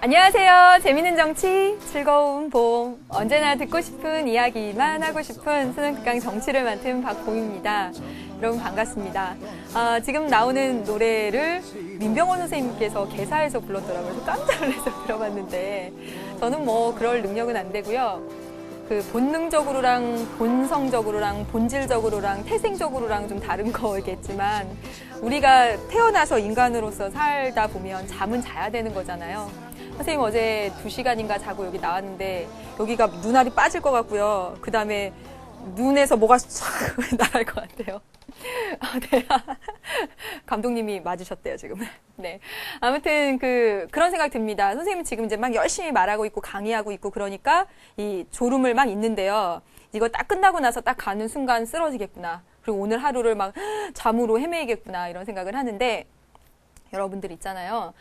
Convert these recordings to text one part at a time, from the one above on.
안녕하세요. 재밌는 정치, 즐거운 봄, 언제나 듣고 싶은 이야기만 하고 싶은 수능특강 정치를 맡은 박봄입니다. 여러분 반갑습니다. 지금 나오는 노래를 민병헌 선생님께서 개사해서 불렀더라고요. 그래서 깜짝 놀라서 들어봤는데 저는 뭐 그럴 능력은 안 되고요. 그 본능적으로랑 본성적으로랑 본질적으로랑 태생적으로랑 좀 다른 거겠지만 우리가 태어나서 인간으로서 살다 보면 잠은 자야 되는 거잖아요. 선생님 어제 2시간인가 자고 여기 나왔는데 여기가 눈알이 빠질 것 같고요. 그 다음에 눈에서 뭐가 촥 나갈 것 같아요. 네. 감독님이 맞으셨대요, 지금. 네. 아무튼 그런 생각 듭니다. 선생님은 지금 이제 막 열심히 말하고 있고 강의하고 있고 그러니까 이 졸음을 막 있는데요. 이거 딱 끝나고 나서 딱 가는 순간 쓰러지겠구나. 그리고 오늘 하루를 막 잠으로 헤매겠구나. 이런 생각을 하는데 여러분들 있잖아요.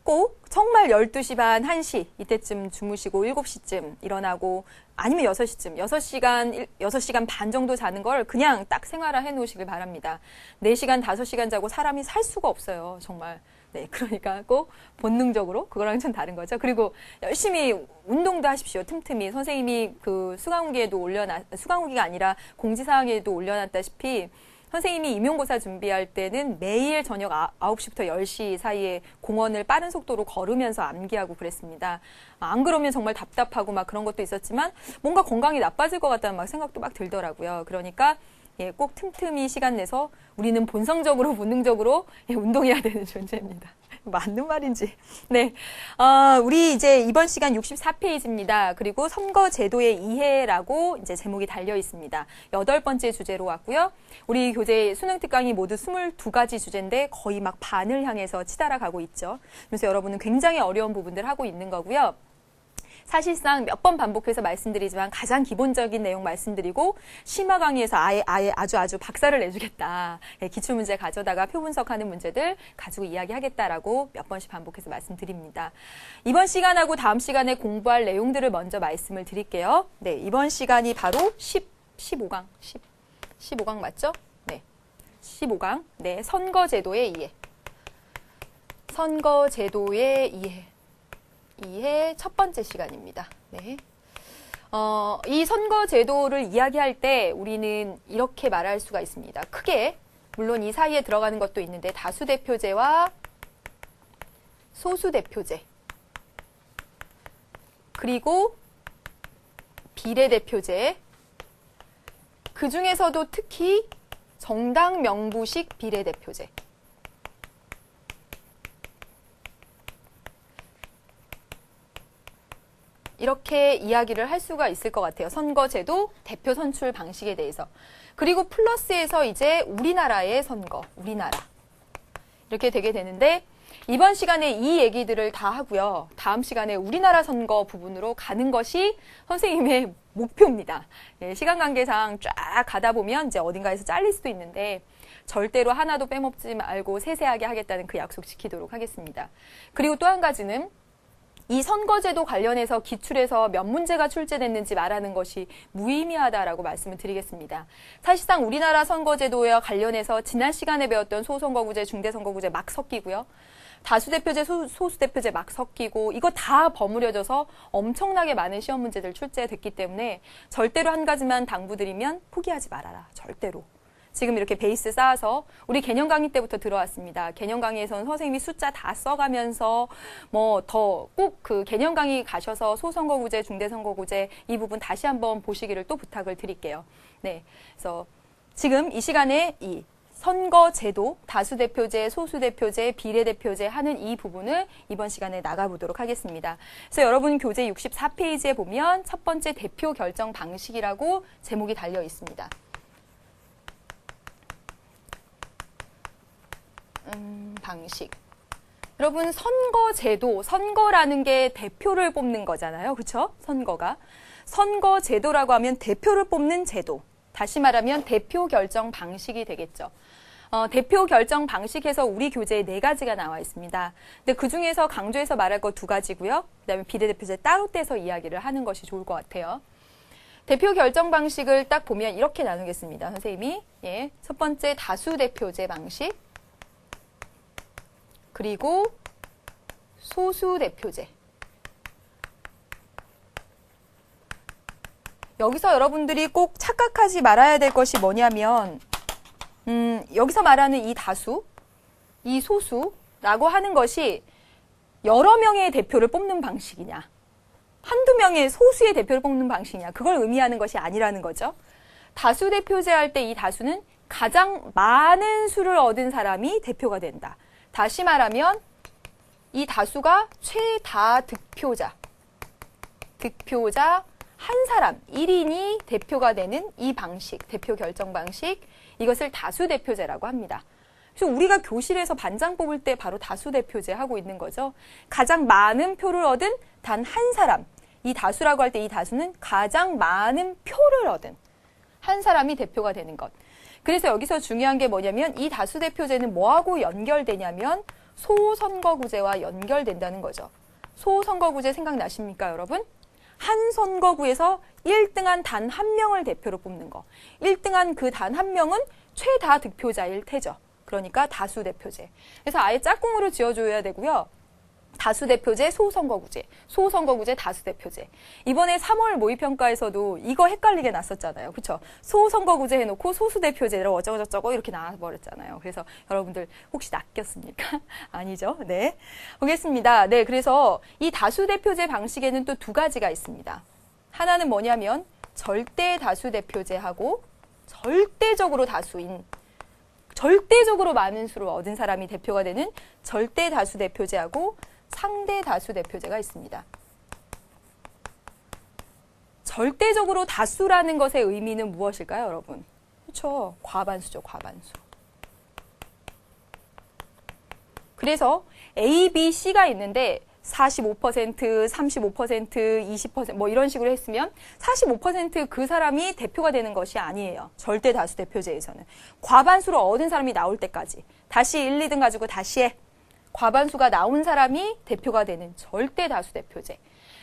꼭 정말 12시 반, 1시 이때쯤 주무시고 7시쯤 일어나고 아니면 6시쯤, 6시간 반 정도 자는 걸 그냥 딱 생활화해 놓으시길 바랍니다. 4시간, 5시간 자고 사람이 살 수가 없어요. 정말. 네, 그러니까 꼭 본능적으로 그거랑 좀 다른 거죠. 그리고 열심히 운동도 하십시오. 틈틈이. 선생님이 그 수강후기가 아니라 공지사항에도 올려놨다시피 선생님이 임용고사 준비할 때는 매일 저녁 9시부터 10시 사이에 공원을 빠른 속도로 걸으면서 암기하고 그랬습니다. 안 그러면 정말 답답하고 막 그런 것도 있었지만 뭔가 건강이 나빠질 것 같다는 막 생각도 막 들더라고요. 그러니까 꼭 틈틈이 시간 내서 우리는 본성적으로, 본능적으로 운동해야 되는 존재입니다. 맞는 말인지. 네. 우리 이제 이번 시간 64페이지입니다. 그리고 선거제도의 이해라고 이제 제목이 달려 있습니다. 8번째 주제로 왔고요. 우리 교재 수능특강이 모두 22가지 주제인데 거의 막 반을 향해서 치달아 가고 있죠. 그래서 여러분은 굉장히 어려운 부분들 하고 있는 거고요. 사실상 몇 번 반복해서 말씀드리지만 가장 기본적인 내용 말씀드리고 심화 강의에서 아예 아주 박사를 내주겠다. 기출문제 가져다가 표 분석하는 문제들 가지고 이야기하겠다라고 몇 번씩 반복해서 말씀드립니다. 이번 시간하고 다음 시간에 공부할 내용들을 먼저 말씀을 드릴게요. 네, 이번 시간이 바로 15강. 15강 맞죠? 네. 15강. 네, 선거제도의 이해. 선거제도의 이해 첫 번째 시간입니다. 네. 이 선거제도를 이야기할 때 우리는 이렇게 말할 수가 있습니다. 크게, 물론 이 사이에 들어가는 것도 있는데 다수대표제와 소수대표제, 그리고 비례대표제, 그 중에서도 특히 정당 명부식 비례대표제. 이렇게 이야기를 할 수가 있을 것 같아요. 선거제도, 대표 선출 방식에 대해서. 그리고 플러스에서 이제 우리나라의 선거, 우리나라. 이렇게 되게 되는데 이번 시간에 이 얘기들을 다 하고요. 다음 시간에 우리나라 선거 부분으로 가는 것이 선생님의 목표입니다. 네, 시간 관계상 쫙 가다 보면 이제 어딘가에서 잘릴 수도 있는데 절대로 하나도 빼먹지 말고 세세하게 하겠다는 그 약속 지키도록 하겠습니다. 그리고 또 한 가지는 이 선거제도 관련해서 기출에서 몇 문제가 출제됐는지 말하는 것이 무의미하다라고 말씀을 드리겠습니다. 사실상 우리나라 선거제도와 관련해서 지난 시간에 배웠던 소선거구제, 중대선거구제 막 섞이고요. 다수대표제, 소수대표제 막 섞이고 이거 다 버무려져서 엄청나게 많은 시험 문제들 출제됐기 때문에 절대로 한 가지만 당부드리면 포기하지 말아라. 절대로. 지금 이렇게 베이스 쌓아서 우리 개념 강의 때부터 들어왔습니다. 개념 강의에서는 선생님이 숫자 다 써가면서 뭐 더 꼭 그 개념 강의 가셔서 소선거구제, 중대선거구제 이 부분 다시 한번 보시기를 또 부탁을 드릴게요. 네, 그래서 지금 이 시간에 이 선거제도, 다수대표제, 소수대표제, 비례대표제 하는 이 부분을 이번 시간에 나가보도록 하겠습니다. 그래서 여러분 교재 64페이지에 보면 첫 번째 대표 결정 방식이라고 제목이 달려 있습니다. 방식. 여러분 선거제도, 선거라는 게 대표를 뽑는 거잖아요. 그렇죠? 선거가. 선거제도라고 하면 대표를 뽑는 제도. 다시 말하면 대표 결정 방식이 되겠죠. 대표 결정 방식에서 우리 교재에 4가지가 나와 있습니다. 근데 그 중에서 강조해서 말할 거 2가지고요. 그다음에 비례대표제 따로 떼서 이야기를 하는 것이 좋을 것 같아요. 대표 결정 방식을 딱 보면 이렇게 나누겠습니다. 선생님이. 첫 번째 다수대표제 방식. 그리고 소수 대표제. 여기서 여러분들이 꼭 착각하지 말아야 될 것이 뭐냐면 여기서 말하는 이 다수, 이 소수라고 하는 것이 여러 명의 대표를 뽑는 방식이냐, 한두 명의 소수의 대표를 뽑는 방식이냐, 그걸 의미하는 것이 아니라는 거죠. 다수 대표제 할 때 이 다수는 가장 많은 수를 얻은 사람이 대표가 된다. 다시 말하면 이 다수가 최다 득표자 한 사람, 1인이 대표가 되는 이 방식, 대표 결정 방식, 이것을 다수 대표제라고 합니다. 그래서 우리가 교실에서 반장 뽑을 때 바로 다수 대표제 하고 있는 거죠. 가장 많은 표를 얻은 단 한 사람, 이 다수라고 할 때 이 다수는 가장 많은 표를 얻은 한 사람이 대표가 되는 것. 그래서 여기서 중요한 게 뭐냐면 이 다수 대표제는 뭐하고 연결되냐면 소선거구제와 연결된다는 거죠. 소선거구제 생각나십니까, 여러분? 한 선거구에서 1등한 단 한 명을 대표로 뽑는 거. 1등한 그 단 한 명은 최다 득표자일 테죠. 그러니까 다수 대표제. 그래서 아예 짝꿍으로 지어줘야 되고요. 다수 대표제, 소선거구제, 소선거구제, 다수 대표제. 이번에 3월 모의평가에서도 이거 헷갈리게 났었잖아요. 그렇죠? 소선거구제 해놓고 소수 대표제로 어쩌고저쩌고 이렇게 나와버렸잖아요. 그래서 여러분들 혹시 낚였습니까? 아니죠? 네. 보겠습니다. 네, 그래서 이 다수 대표제 방식에는 또 두 가지가 있습니다. 하나는 뭐냐면 절대 다수 대표제하고 절대적으로 다수인, 절대적으로 많은 수를 얻은 사람이 대표가 되는 절대 다수 대표제하고 상대 다수 대표제가 있습니다. 절대적으로 다수라는 것의 의미는 무엇일까요, 여러분? 그렇죠. 과반수죠, 과반수. 그래서 A, B, C가 있는데 45%, 35%, 20% 뭐 이런 식으로 했으면 45% 그 사람이 대표가 되는 것이 아니에요. 절대 다수 대표제에서는. 과반수로 얻은 사람이 나올 때까지. 다시 1, 2등 가지고 다시 해. 과반수가 나온 사람이 대표가 되는 절대 다수 대표제.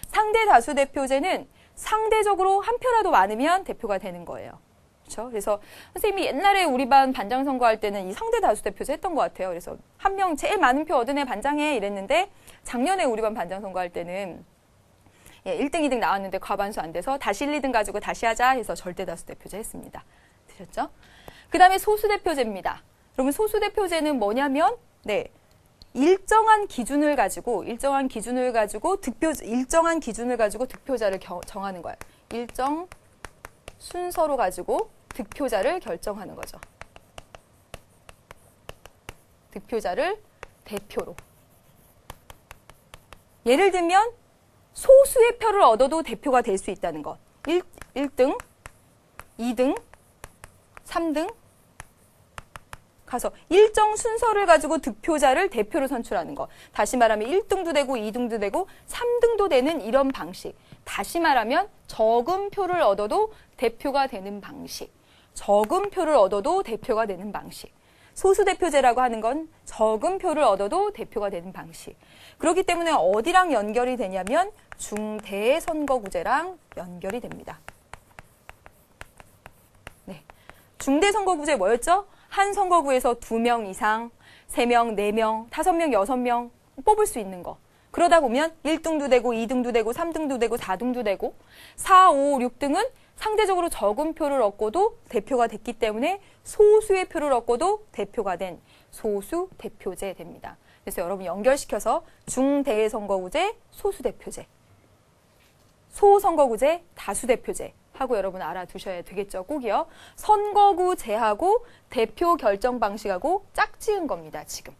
상대 다수 대표제는 상대적으로 한 표라도 많으면 대표가 되는 거예요. 그렇죠? 그래서 선생님이 옛날에 우리 반 반장 선거할 때는 이 상대 다수 대표제 했던 것 같아요. 그래서 한 명 제일 많은 표 얻은 애 반장해 이랬는데 작년에 우리 반 반장 선거할 때는 1등, 2등 나왔는데 과반수 안 돼서 다시 1, 2등 가지고 다시 하자 해서 절대 다수 대표제 했습니다. 되셨죠? 그 다음에 소수 대표제입니다. 여러분 소수 대표제는 뭐냐면 일정한 기준을 가지고 득표자를 정하는 거예요. 일정 순서로 가지고 득표자를 결정하는 거죠. 득표자를 대표로. 예를 들면 소수의 표를 얻어도 대표가 될 수 있다는 것. 1등, 2등, 3등 가서 일정 순서를 가지고 득표자를 대표로 선출하는 것. 다시 말하면 1등도 되고 2등도 되고 3등도 되는 이런 방식. 다시 말하면 적은 표를 얻어도 대표가 되는 방식. 적은 표를 얻어도 대표가 되는 방식. 소수대표제라고 하는 건 적은 표를 얻어도 대표가 되는 방식. 그렇기 때문에 어디랑 연결이 되냐면 중대선거구제랑 연결이 됩니다. 네. 중대선거구제 뭐였죠? 한 선거구에서 2명 이상, 3명, 4명, 5명, 6명 뽑을 수 있는 거. 그러다 보면 1등도 되고 2등도 되고 3등도 되고 4등도 되고 4, 5, 6등은 상대적으로 적은 표를 얻고도 대표가 됐기 때문에 소수의 표를 얻고도 대표가 된 소수 대표제 됩니다. 그래서 여러분 연결시켜서 중대선거구제, 소수대표제, 소선거구제, 다수대표제 하고 여러분 알아두셔야 되겠죠. 꼭이요. 선거구제하고 대표 결정 방식하고 짝지은 겁니다. 지금.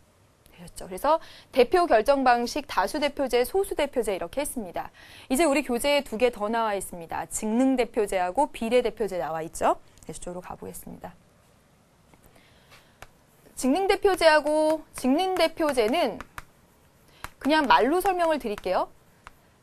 되셨죠? 그래서 대표 결정 방식, 다수대표제, 소수대표제 이렇게 했습니다. 이제 우리 교재에 2개 더 나와 있습니다. 직능대표제하고 비례대표제 나와 있죠. 이쪽으로 가보겠습니다. 직능대표제하고 직능대표제는 그냥 말로 설명을 드릴게요.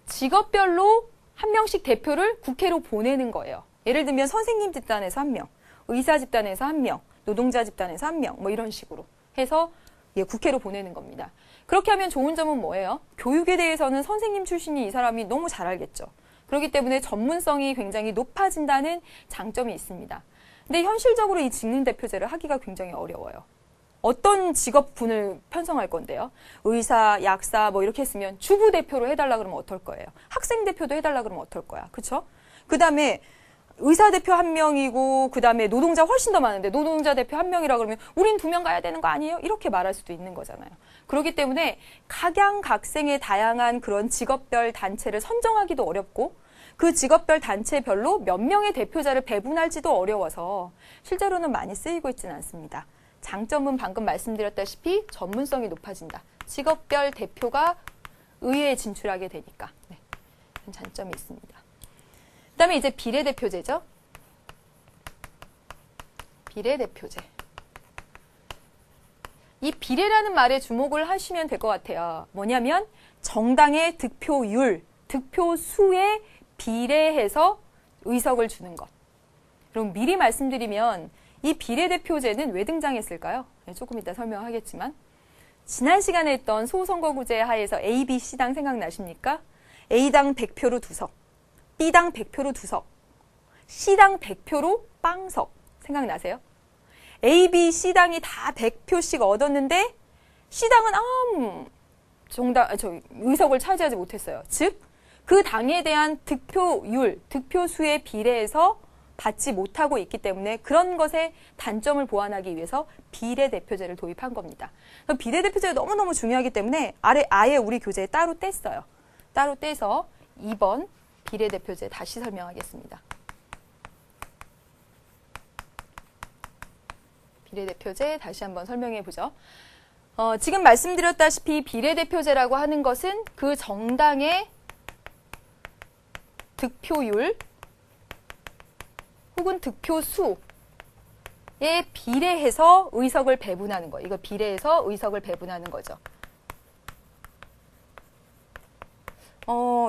직업별로 한 명씩 대표를 국회로 보내는 거예요. 예를 들면 선생님 집단에서 1명, 의사 집단에서 1명, 노동자 집단에서 1명 뭐 이런 식으로 해서 국회로 보내는 겁니다. 그렇게 하면 좋은 점은 뭐예요? 교육에 대해서는 선생님 출신이 이 사람이 너무 잘 알겠죠. 그렇기 때문에 전문성이 굉장히 높아진다는 장점이 있습니다. 근데 현실적으로 이 직능대표제를 하기가 굉장히 어려워요. 어떤 직업군을 편성할 건데요? 의사, 약사 뭐 이렇게 했으면 주부 대표로 해달라 그러면 어떨 거예요? 학생 대표도 해달라 그러면 어떨 거야? 그쵸? 그 다음에 의사 대표 1명이고 그 다음에 노동자 훨씬 더 많은데 노동자 대표 1명이라 그러면 우린 2명 가야 되는 거 아니에요? 이렇게 말할 수도 있는 거잖아요. 그렇기 때문에 각양각생의 다양한 그런 직업별 단체를 선정하기도 어렵고 그 직업별 단체별로 몇 명의 대표자를 배분할지도 어려워서 실제로는 많이 쓰이고 있지는 않습니다. 장점은 방금 말씀드렸다시피 전문성이 높아진다. 직업별 대표가 의회에 진출하게 되니까. 네, 그런 장점이 있습니다. 그 다음에 이제 비례대표제죠. 비례대표제. 이 비례라는 말에 주목을 하시면 될 것 같아요. 뭐냐면 정당의 득표율, 득표수에 비례해서 의석을 주는 것. 그럼 미리 말씀드리면 이 비례대표제는 왜 등장했을까요? 네, 조금 이따 설명하겠지만 지난 시간에 했던 소선거구제 하에서 A, B, C당 생각나십니까? A당 100표로 2석, B당 100표로 2석, C당 100표로 빵석 생각나세요? A, B, C당이 다 100표씩 얻었는데 C당은 의석을 차지하지 못했어요. 즉, 그 당에 대한 득표율, 득표수에 비례해서 받지 못하고 있기 때문에 그런 것의 단점을 보완하기 위해서 비례대표제를 도입한 겁니다. 비례대표제가 너무너무 중요하기 때문에 아예 우리 교재에 따로 뗐어요. 따로 떼서 2번 비례대표제 다시 설명하겠습니다. 비례대표제 다시 한번 설명해 보죠. 지금 말씀드렸다시피 비례대표제라고 하는 것은 그 정당의 득표율 혹은 득표수에 비례해서 의석을 배분하는 거예요. 이거 비례해서 의석을 배분하는 거죠.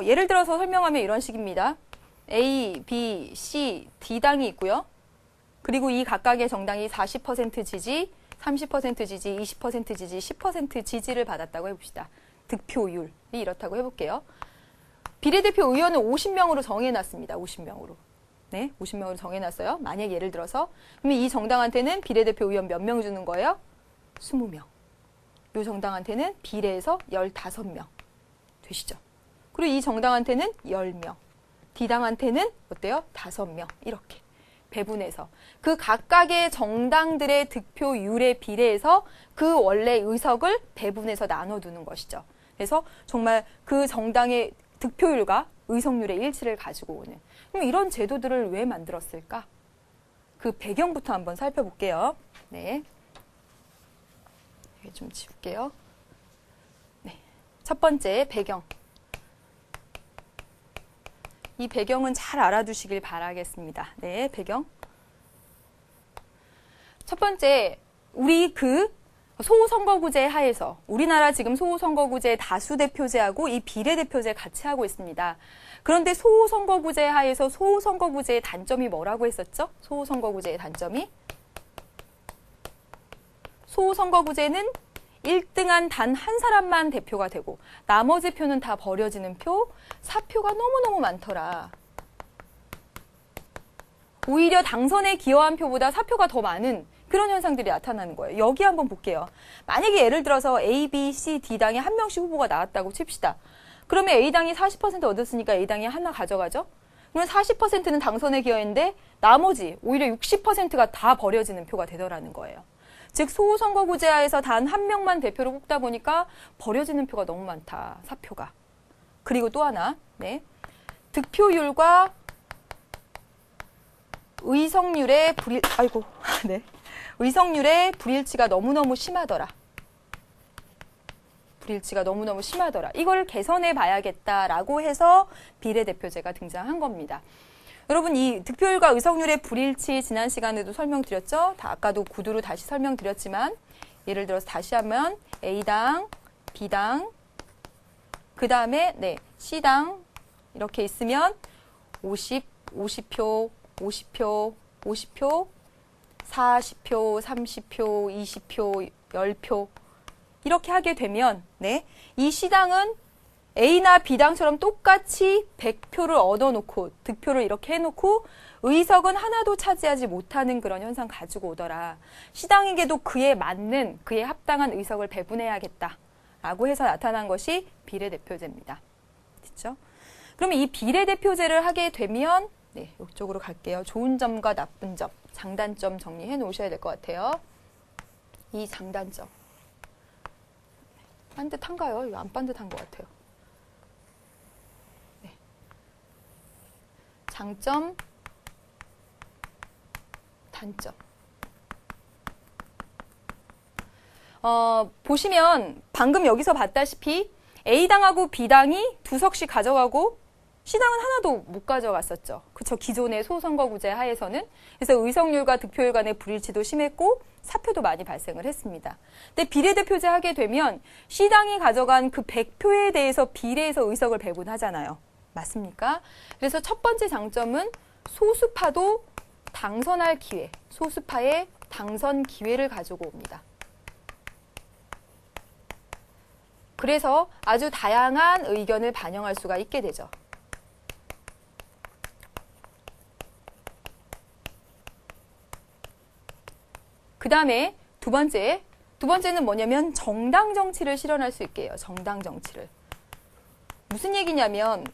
예를 들어서 설명하면 이런 식입니다. A, B, C, D당이 있고요. 그리고 이 각각의 정당이 40% 지지, 30% 지지, 20% 지지, 10% 지지를 받았다고 해봅시다. 득표율이 이렇다고 해볼게요. 비례대표 의원은 50명으로 정해놨습니다. 50명으로. 네, 50명으로 정해놨어요. 만약 예를 들어서 그러면 이 정당한테는 비례대표 의원 몇 명 주는 거예요? 20명. 이 정당한테는 비례해서 15명. 되시죠? 그리고 이 정당한테는 10명. D당한테는 어때요? 5명. 이렇게 배분해서 그 각각의 정당들의 득표율에 비례해서 그 원래 의석을 배분해서 나눠두는 것이죠. 그래서 정말 그 정당의 득표율과 의석률의 일치를 가지고 오는. 그럼 이런 제도들을 왜 만들었을까? 그 배경부터 한번 살펴볼게요. 네. 좀 지울게요. 네. 첫 번째 배경. 이 배경은 잘 알아두시길 바라겠습니다. 네, 배경. 첫 번째, 우리 그 소선거구제 하에서 우리나라 지금 소선거구제 다수대표제하고 이 비례대표제 같이 하고 있습니다. 그런데 소선거구제 하에서 소선거구제의 단점이 뭐라고 했었죠? 소선거구제의 단점이 소선거구제는 1등한 단 한 사람만 대표가 되고 나머지 표는 다 버려지는 표, 사표가 너무너무 많더라. 오히려 당선에 기여한 표보다 사표가 더 많은 그런 현상들이 나타나는 거예요. 여기 한번 볼게요. 만약에 예를 들어서 A, B, C, D당에 한 명씩 후보가 나왔다고 칩시다. 그러면 A당이 40% 얻었으니까 A당이 하나 가져가죠? 그러면 40%는 당선에 기여했는데 나머지 오히려 60%가 다 버려지는 표가 되더라는 거예요. 즉 소선거구제하에서 단 한 명만 대표로 뽑다 보니까 버려지는 표가 너무 많다. 사표가. 그리고 또 하나. 네. 득표율과 의석률의 의석률의 불일치가 너무너무 심하더라. 불일치가 너무너무 심하더라. 이걸 개선해 봐야겠다라고 해서 비례대표제가 등장한 겁니다. 여러분 이 득표율과 의석률의 불일치 지난 시간에도 설명드렸죠? 아까도 구두로 다시 설명드렸지만 예를 들어서 다시 하면 A당, B당, 그 다음에 C당 이렇게 있으면 50표, 50표, 40표, 30표, 20표, 10표 이렇게 하게 되면 이 C당은 A나 B당처럼 똑같이 100표를 얻어놓고 득표를 이렇게 해놓고 의석은 하나도 차지하지 못하는 그런 현상 가지고 오더라. C당에게도 그에 맞는 그에 합당한 의석을 배분해야겠다라고 해서 나타난 것이 비례대표제입니다. 됐죠? 그러면 이 비례대표제를 하게 되면 이쪽으로 갈게요. 좋은 점과 나쁜 점, 장단점 정리해 놓으셔야 될 것 같아요. 이 장단점. 반듯한가요? 이거 안 반듯한 것 같아요. 장점, 단점. 보시면 방금 여기서 봤다시피 A당하고 B당이 2석씩 가져가고 C당은 하나도 못 가져갔었죠. 그쵸? 기존의 소선거구제 하에서는. 그래서 의석률과 득표율 간의 불일치도 심했고 사표도 많이 발생을 했습니다. 근데 비례대표제 하게 되면 C당이 가져간 그 100표에 대해서 비례해서 의석을 배분하잖아요. 맞습니까? 그래서 첫 번째 장점은 소수파도 당선할 기회, 소수파의 당선 기회를 가지고 옵니다. 그래서 아주 다양한 의견을 반영할 수가 있게 되죠. 그 다음에 두 번째는 뭐냐면 정당 정치를 실현할 수 있게 해요. 정당 정치를. 무슨 얘기냐면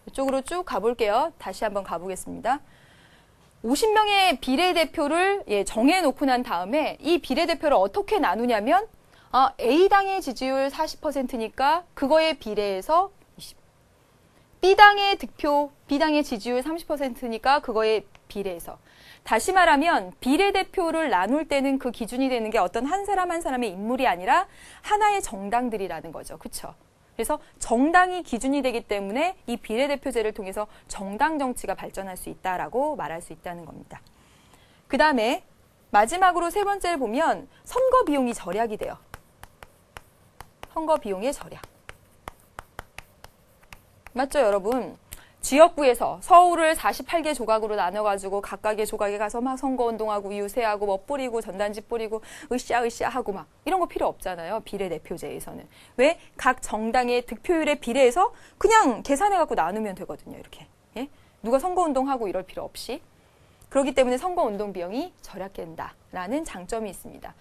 이쪽으로 쭉 가볼게요. 다시 한번 가보겠습니다. 50명의 비례대표를 정해놓고 난 다음에 이 비례대표를 어떻게 나누냐면 A당의 지지율 40%니까 그거에 비례해서 20. B당의 득표, B당의 지지율 30%니까 그거에 비례해서. 다시 말하면 비례대표를 나눌 때는 그 기준이 되는 게 어떤 한 사람 한 사람의 인물이 아니라 하나의 정당들이라는 거죠. 그렇죠? 그래서 정당이 기준이 되기 때문에 이 비례대표제를 통해서 정당 정치가 발전할 수 있다라고 말할 수 있다는 겁니다. 그 다음에 마지막으로 세 번째를 보면 선거 비용이 절약이 돼요. 선거 비용의 절약. 맞죠, 여러분? 지역구에서 서울을 48개 조각으로 나눠가지고 각각의 조각에 가서 막 선거운동하고 유세하고 뭐 뿌리고 전단지 뿌리고 으쌰으쌰 하고 막 이런 거 필요 없잖아요. 비례대표제에서는. 왜? 각 정당의 득표율에 비례해서 그냥 계산해갖고 나누면 되거든요. 이렇게. 예? 누가 선거운동하고 이럴 필요 없이. 그렇기 때문에 선거운동 비용이 절약된다라는 장점이 있습니다.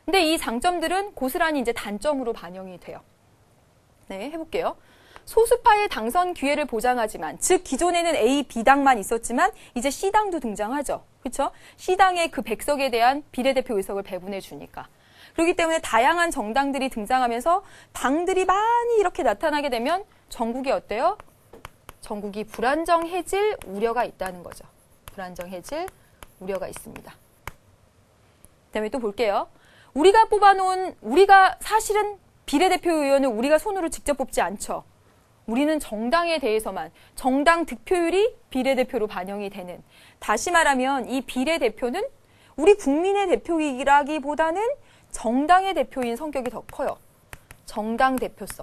근데 이 장점들은 고스란히 이제 단점으로 반영이 돼요. 네, 해볼게요. 소수파의 당선 기회를 보장하지만, 즉 기존에는 A, B당만 있었지만 이제 C당도 등장하죠. 그렇죠? C당의 그 100석에 대한 비례대표 의석을 배분해 주니까. 그렇기 때문에 다양한 정당들이 등장하면서 당들이 많이 이렇게 나타나게 되면 전국이 어때요? 전국이 불안정해질 우려가 있다는 거죠. 불안정해질 우려가 있습니다. 그다음에 또 볼게요. 우리가 사실은 비례대표 의원을 우리가 손으로 직접 뽑지 않죠. 우리는 정당에 대해서만, 정당 득표율이 비례대표로 반영이 되는, 다시 말하면 이 비례대표는 우리 국민의 대표이기보다는 정당의 대표인 성격이 더 커요. 정당 대표성이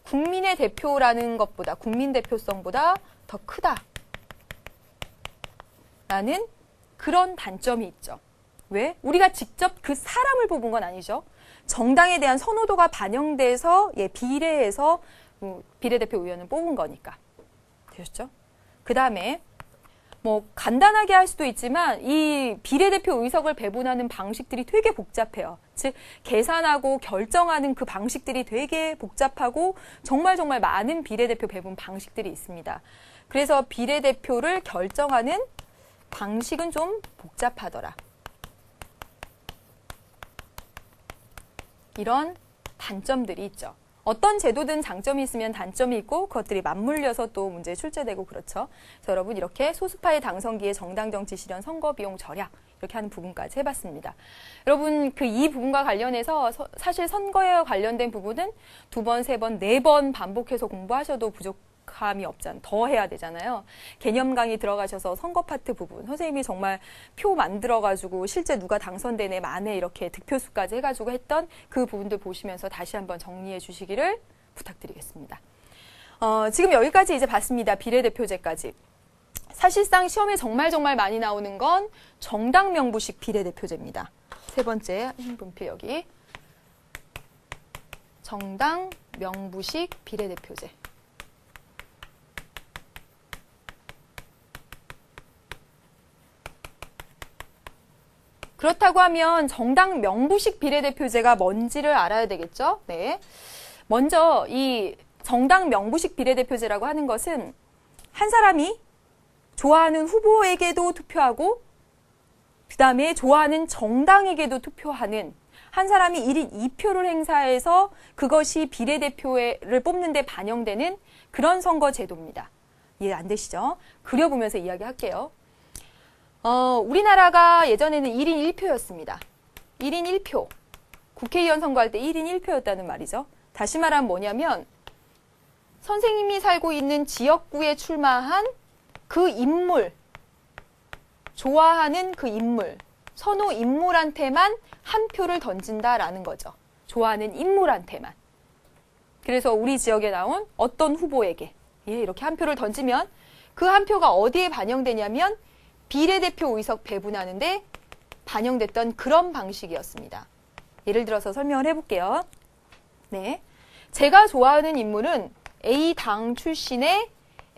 국민의 대표라는 것보다, 국민 대표성보다 더 크다라는 그런 단점이 있죠. 왜? 우리가 직접 그 사람을 뽑은 건 아니죠. 정당에 대한 선호도가 반영돼서 비례해서 비례대표 의원을 뽑은 거니까. 되셨죠? 그 다음에 뭐 간단하게 할 수도 있지만 이 비례대표 의석을 배분하는 방식들이 되게 복잡해요. 즉 계산하고 결정하는 그 방식들이 되게 복잡하고 정말 많은 비례대표 배분 방식들이 있습니다. 그래서 비례대표를 결정하는 방식은 좀 복잡하더라. 이런 단점들이 있죠. 어떤 제도든 장점이 있으면 단점이 있고 그것들이 맞물려서 또 문제에 출제되고 그렇죠. 그래서 여러분 이렇게 소수파의 당선기에 정당 정치 실현, 선거 비용 절약 이렇게 하는 부분까지 해봤습니다. 여러분 이 부분과 관련해서 사실 선거에 관련된 부분은 2번, 3번, 4번 반복해서 공부하셔도 부족함이 없잖아요. 더 해야 되잖아요. 개념 강의 들어가셔서 선거 파트 부분 선생님이 정말 표 만들어가지고 실제 누가 당선되네 만에 이렇게 득표수까지 해가지고 했던 그 부분들 보시면서 다시 한번 정리해 주시기를 부탁드리겠습니다. 지금 여기까지 이제 봤습니다. 비례대표제까지. 사실상 시험에 정말 많이 나오는 건 정당 명부식 비례대표제입니다. 세 번째 분표 여기. 정당 명부식 비례대표제. 그렇다고 하면 정당 명부식 비례대표제가 뭔지를 알아야 되겠죠? 네. 먼저 이 정당 명부식 비례대표제라고 하는 것은 한 사람이 좋아하는 후보에게도 투표하고 그 다음에 좋아하는 정당에게도 투표하는 한 사람이 1인 2표를 행사해서 그것이 비례대표를 뽑는 데 반영되는 그런 선거 제도입니다. 이해 안 되시죠? 그려보면서 이야기할게요. 우리나라가 예전에는 1인 1표였습니다. 1인 1표. 국회의원 선거할 때 1인 1표였다는 말이죠. 다시 말하면 뭐냐면 선생님이 살고 있는 지역구에 출마한 그 인물, 좋아하는 그 인물, 선호 인물한테만 한 표를 던진다라는 거죠. 좋아하는 인물한테만. 그래서 우리 지역에 나온 어떤 후보에게 이렇게 한 표를 던지면 그 한 표가 어디에 반영되냐면 비례대표 의석 배분하는데 반영됐던 그런 방식이었습니다. 예를 들어서 설명을 해볼게요. 네, 제가 좋아하는 인물은 A당 출신의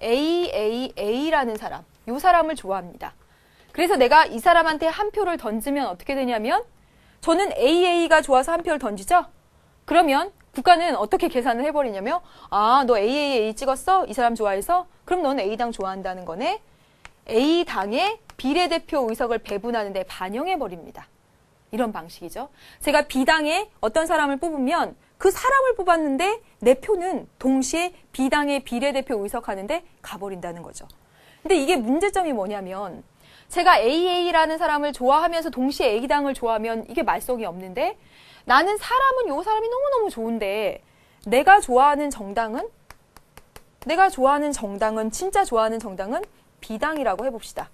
AAA라는 사람, 이 사람을 좋아합니다. 그래서 내가 이 사람한테 한 표를 던지면 어떻게 되냐면 저는 AA가 좋아서 한 표를 던지죠? 그러면 국가는 어떻게 계산을 해버리냐면 너 AAA 찍었어? 이 사람 좋아해서? 그럼 너는 A당 좋아한다는 거네? A당의 비례대표 의석을 배분하는 데 반영해버립니다. 이런 방식이죠. 제가 B당에 어떤 사람을 뽑으면 그 사람을 뽑았는데 내 표는 동시에 B당의 비례대표 의석하는데 가버린다는 거죠. 근데 이게 문제점이 뭐냐면 제가 AA라는 사람을 좋아하면서 동시에 A당을 좋아하면 이게 말썽이 없는데 나는 이 사람이 너무너무 좋은데 내가 좋아하는 정당은 진짜 좋아하는 정당은 B당이라고 해봅시다.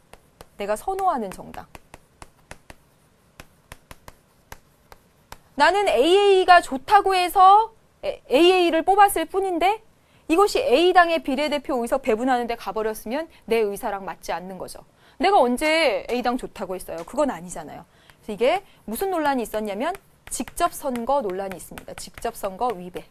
내가 선호하는 정당. 나는 AA가 좋다고 해서 AA를 뽑았을 뿐인데 이것이 A당의 비례대표 의석 배분하는 데 가버렸으면 내 의사랑 맞지 않는 거죠. 내가 언제 A당 좋다고 했어요? 그건 아니잖아요. 그래서 이게 무슨 논란이 있었냐면 직접 선거 논란이 있습니다. 직접 선거 위배.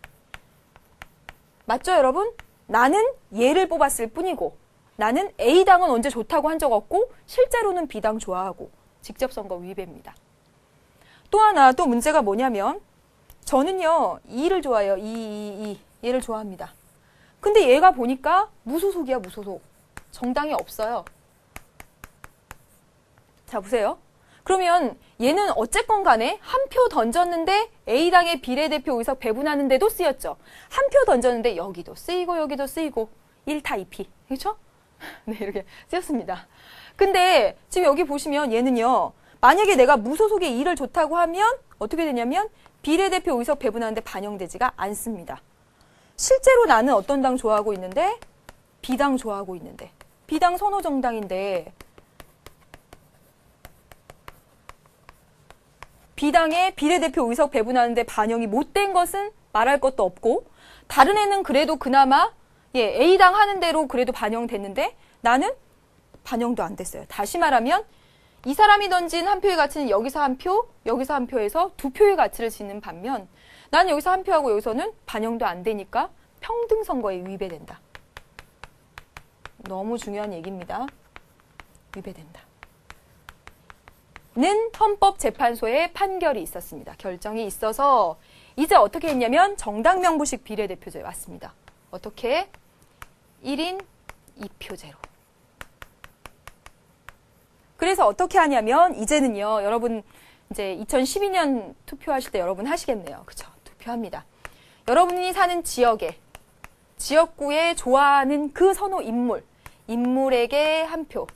맞죠, 여러분? 나는 얘를 뽑았을 뿐이고 나는 A당은 언제 좋다고 한 적 없고 실제로는 B당 좋아하고 직접 선거 위배입니다. 또 하나 또 문제가 뭐냐면 저는요 E를 좋아해요. 얘를 좋아합니다. 근데 얘가 보니까 무소속이야, 무소속. 정당이 없어요. 자, 보세요. 그러면 얘는 어쨌건 간에 한 표 던졌는데 A당의 비례대표 의석 배분하는 데도 쓰였죠. 한 표 던졌는데 여기도 쓰이고 여기도 쓰이고 1타 2피. 그렇죠? 네, 이렇게 쓰였습니다. 근데 지금 여기 보시면 얘는요. 만약에 내가 무소속의 E를 좋다고 하면 어떻게 되냐면 비례대표 의석 배분하는데 반영되지가 않습니다. 실제로 나는 어떤 당 좋아하고 있는데 B당 좋아하고 있는데 B당 선호정당인데 B당의 비례대표 의석 배분하는데 반영이 못된 것은 말할 것도 없고 다른 애는 그래도 그나마 A당 하는 대로 그래도 반영됐는데 나는 반영도 안 됐어요. 다시 말하면 이 사람이 던진 한 표의 가치는 여기서 한 표, 여기서 한 표에서 두 표의 가치를 지는 반면 나는 여기서 한 표하고 여기서는 반영도 안 되니까 평등선거에 위배된다. 너무 중요한 얘기입니다. 위배된다. 는 헌법재판소의 판결이 있었습니다. 결정이 있어서 이제 어떻게 했냐면 정당명부식 비례대표제에 왔습니다. 어떻게? 1인 2표제로. 그래서 어떻게 하냐면 이제는요. 여러분 이제 2012년 투표하실 때 여러분 하시겠네요. 그렇죠? 투표합니다. 여러분이 사는 지역구에 좋아하는 그 선호 인물에게 한 표.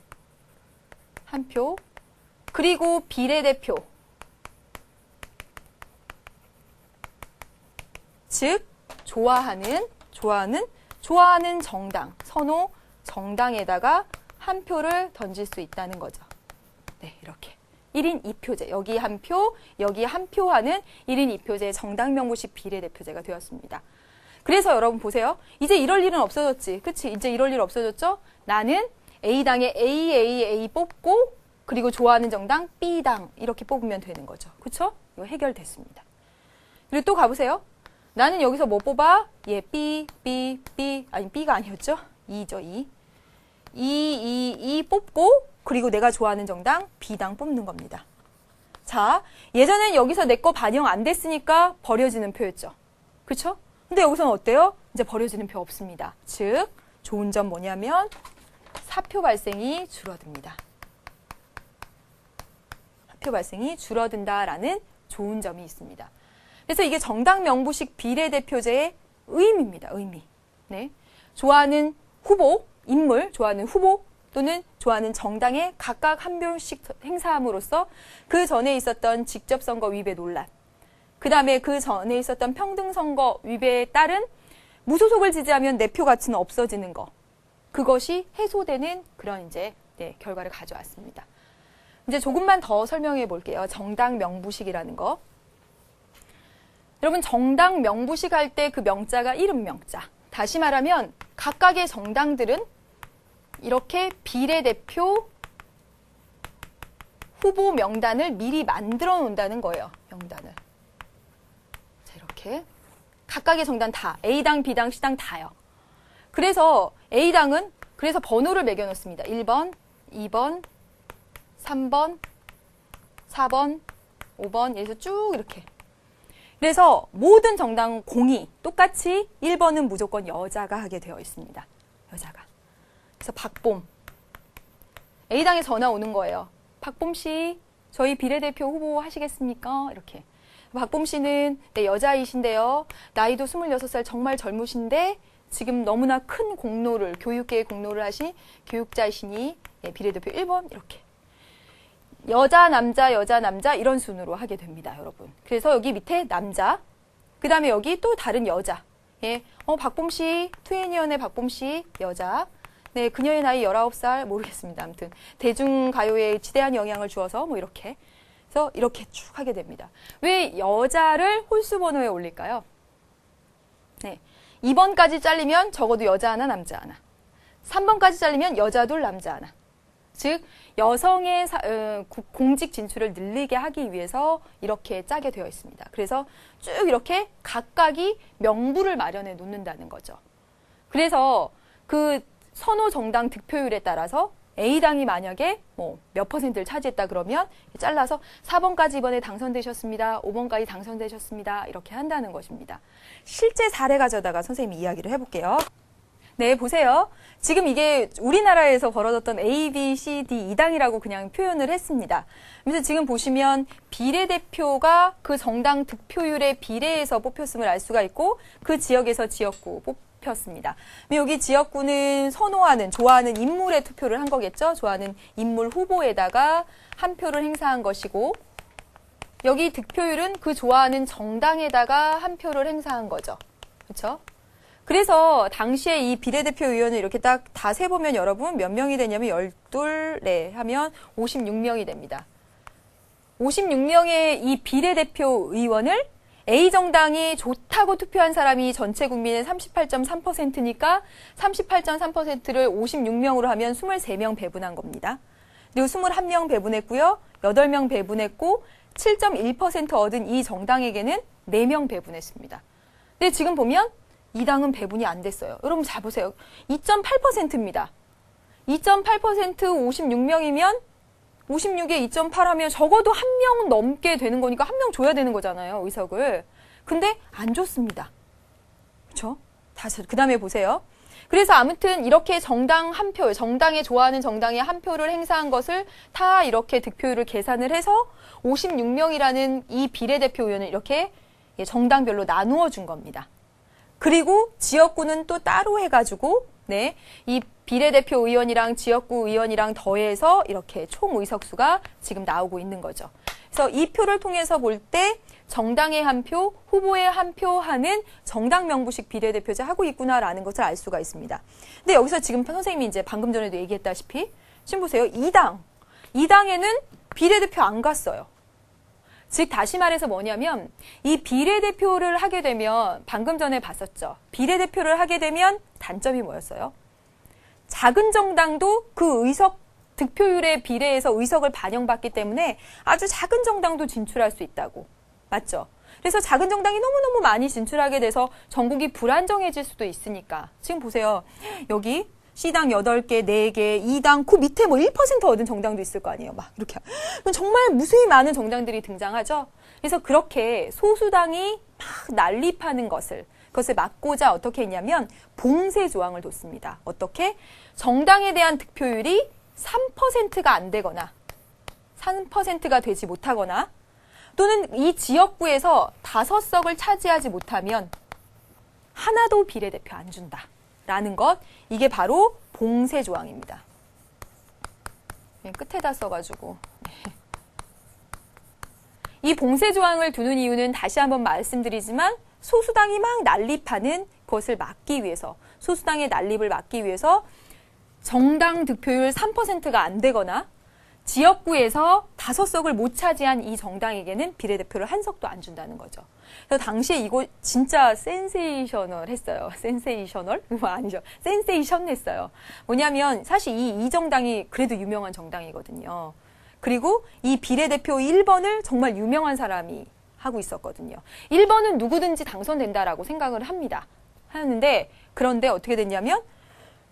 그리고 비례대표. 즉 좋아하는 정당, 선호 정당에다가 한 표를 던질 수 있다는 거죠. 네, 이렇게. 1인 2표제. 여기 한 표, 여기 한 표 하는 1인 2표제 정당명부식 비례대표제가 되었습니다. 그래서 여러분 보세요. 이제 이럴 일은 없어졌지. 그치? 이제 이럴 일 없어졌죠? 나는 A당에 AAA 뽑고 그리고 좋아하는 정당 B당 이렇게 뽑으면 되는 거죠. 그쵸? 이거 해결됐습니다. 그리고 또 가보세요. 나는 여기서 뭐 뽑아? 예, B, 아니 B가 아니었죠? 2죠, 2 뽑고 그리고 내가 좋아하는 정당 B당 뽑는 겁니다. 자, 예전엔 여기서 내 거 반영 안 됐으니까 버려지는 표였죠. 그쵸? 근데 여기서는 어때요? 이제 버려지는 표 없습니다. 즉, 좋은 점 뭐냐면 사표 발생이 줄어듭니다. 사표 발생이 줄어든다라는 좋은 점이 있습니다. 그래서 이게 정당 명부식 비례대표제의 의미입니다. 의미. 네. 좋아하는 후보, 인물, 좋아하는 후보 또는 좋아하는 정당에 각각 한 표씩 행사함으로써 그 전에 있었던 직접선거 위배 논란, 그 다음에 그 전에 있었던 평등선거 위배에 따른 무소속을 지지하면 내 표 가치는 없어지는 거, 그것이 해소되는 그런 이제 결과를 가져왔습니다. 이제 조금만 더 설명해 볼게요. 정당 명부식이라는 거. 여러분 정당 명부식 할 때 그 명자가 이름 명자. 다시 말하면 각각의 정당들은 이렇게 비례대표 후보 명단을 미리 만들어 놓는다는 거예요. 명단을. 자, 이렇게 각각의 정당 다 A당, B당, C당 다요. 그래서 A당은 그래서 번호를 매겨 놓습니다. 1번, 2번, 3번, 4번, 5번 여기서 쭉 이렇게. 그래서 모든 정당 공이 똑같이 1번은 무조건 여자가 하게 되어 있습니다. 여자가. 그래서 박봄. A당에 전화 오는 거예요. 박봄 씨, 저희 비례대표 후보 하시겠습니까? 이렇게. 박봄 씨는 네, 여자이신데요. 나이도 26살 정말 젊으신데 지금 너무나 큰 공로를, 교육계의 공로를 하신 교육자이시니 네, 비례대표 1번 이렇게. 여자, 남자, 여자, 남자 이런 순으로 하게 됩니다, 여러분. 그래서 여기 밑에 남자, 그 다음에 여기 또 다른 여자. 예, 박봄 씨, 트윈니언의 박봄 씨, 여자. 네, 그녀의 나이 19살, 모르겠습니다. 아무튼 대중가요에 지대한 영향을 주어서 뭐 이렇게. 그래서 이렇게 쭉 하게 됩니다. 왜 여자를 홀수 번호에 올릴까요? 네, 2번까지 잘리면 적어도 여자 하나, 남자 하나. 3번까지 잘리면 여자 둘, 남자 하나. 즉 여성의 공직 진출을 늘리게 하기 위해서 이렇게 짜게 되어 있습니다. 그래서 쭉 이렇게 각각이 명부를 마련해 놓는다는 거죠. 그래서 그 선호 정당 득표율에 따라서 A당이 만약에 뭐 몇 퍼센트를 차지했다 그러면 잘라서 4번까지 이번에 당선되셨습니다. 5번까지 당선되셨습니다. 이렇게 한다는 것입니다. 실제 사례 가져다가 선생님이 이야기를 해볼게요. 네, 보세요. 지금 이게 우리나라에서 벌어졌던 A, B, C, D 2당이라고 그냥 표현을 했습니다. 그래서 지금 보시면 비례대표가 그 정당 득표율에 비례해서 뽑혔음을 알 수가 있고 그 지역에서 지역구 뽑혔습니다. 여기 지역구는 선호하는, 좋아하는 인물에 투표를 한 거겠죠. 좋아하는 인물 후보에다가 한 표를 행사한 것이고 여기 득표율은 그 좋아하는 정당에다가 한 표를 행사한 거죠. 그렇죠? 그래서 당시에 이 비례대표 의원을 이렇게 딱 다 세보면 여러분 몇 명이 되냐면 12, 하면 56명이 됩니다. 56명의 이 비례대표 의원을 A정당이 좋다고 투표한 사람이 전체 국민의 38.3%니까 38.3%를 56명으로 하면 23명 배분한 겁니다. 그리고 21명 배분했고요. 8명 배분했고 7.1% 얻은 이 정당에게는 4명 배분했습니다. 근데 지금 보면 이 당은 배분이 안 됐어요. 여러분 잘 보세요. 2.8%입니다. 2.8% 56명이면 56에 2.8 하면 적어도 한 명 넘게 되는 거니까 한 명 줘야 되는 거잖아요. 의석을. 근데 안 줬습니다. 그렇죠? 다시 그 다음에 보세요. 그래서 아무튼 이렇게 정당 한 표, 정당에 좋아하는 정당에 한 표를 행사한 것을 다 이렇게 득표율을 계산을 해서 56명이라는 이 비례대표 의원을 이렇게 정당별로 나누어 준 겁니다. 그리고 지역구는 또 따로 해가지고 네, 이 비례대표 의원이랑 지역구 의원이랑 더해서 이렇게 총 의석수가 지금 나오고 있는 거죠. 그래서 이 표를 통해서 볼 때 정당의 한 표, 후보의 한 표 하는 정당 명부식 비례대표제 하고 있구나라는 것을 알 수가 있습니다. 근데 여기서 지금 선생님이 이제 방금 전에도 얘기했다시피 지금 보세요. 2당에는 비례대표 안 갔어요. 즉 다시 말해서 뭐냐면 이 비례대표를 하게 되면 방금 전에 봤었죠. 비례대표를 하게 되면 단점이 뭐였어요? 작은 정당도 그 의석 득표율에 비례해서 의석을 반영받기 때문에 아주 작은 정당도 진출할 수 있다고. 맞죠? 그래서 작은 정당이 너무너무 많이 진출하게 돼서 전국이 불안정해질 수도 있으니까. 지금 보세요. 여기 C당 8개, 4개, 2당 그 밑에 뭐 1% 얻은 정당도 있을 거 아니에요. 막 이렇게. 정말 무수히 많은 정당들이 등장하죠. 그래서 그렇게 소수당이 막 난립하는 것을 막고자 어떻게 했냐면 봉쇄 조항을 뒀습니다. 어떻게? 정당에 대한 득표율이 3%가 안 되거나 3%가 되지 못하거나 또는 이 지역구에서 5석을 차지하지 못하면 하나도 비례대표 안 준다라는 것, 이게 바로 봉쇄 조항입니다. 끝에다 써가지고. 이 봉쇄 조항을 두는 이유는 다시 한번 말씀드리지만 소수당이 막 난립하는 것을 막기 위해서, 소수당의 난립을 막기 위해서 정당 득표율 3%가 안 되거나 지역구에서 5석을 못 차지한 이 정당에게는 비례대표를 한 석도 안 준다는 거죠. 그래서 당시에 이거 진짜 센세이셔널 했어요. 센세이셔널? 아니죠. 센세이션 했어요. 뭐냐면 사실 이 정당이 그래도 유명한 정당이거든요. 그리고 이 비례대표 1번을 정말 유명한 사람이 하고 있었거든요. 1번은 누구든지 당선된다라고 생각을 합니다. 하는데 그런데 어떻게 됐냐면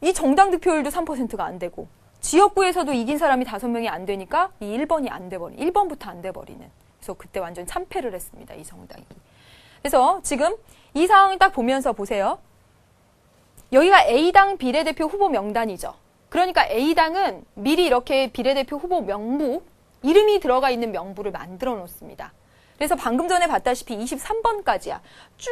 이 정당 득표율도 3%가 안 되고 지역구에서도 이긴 사람이 5명이 안 되니까 이 1번이 안 돼버린, 1번부터 안 돼버리는. 그래서 그때 완전 참패를 했습니다. 이 정당이. 그래서 지금 이 상황을 딱 보면서 보세요. 여기가 A당 비례대표 후보 명단이죠. 그러니까 A당은 미리 이렇게 비례대표 후보 명부, 이름이 들어가 있는 명부를 만들어 놓습니다. 그래서 방금 전에 봤다시피 23번까지야. 쭉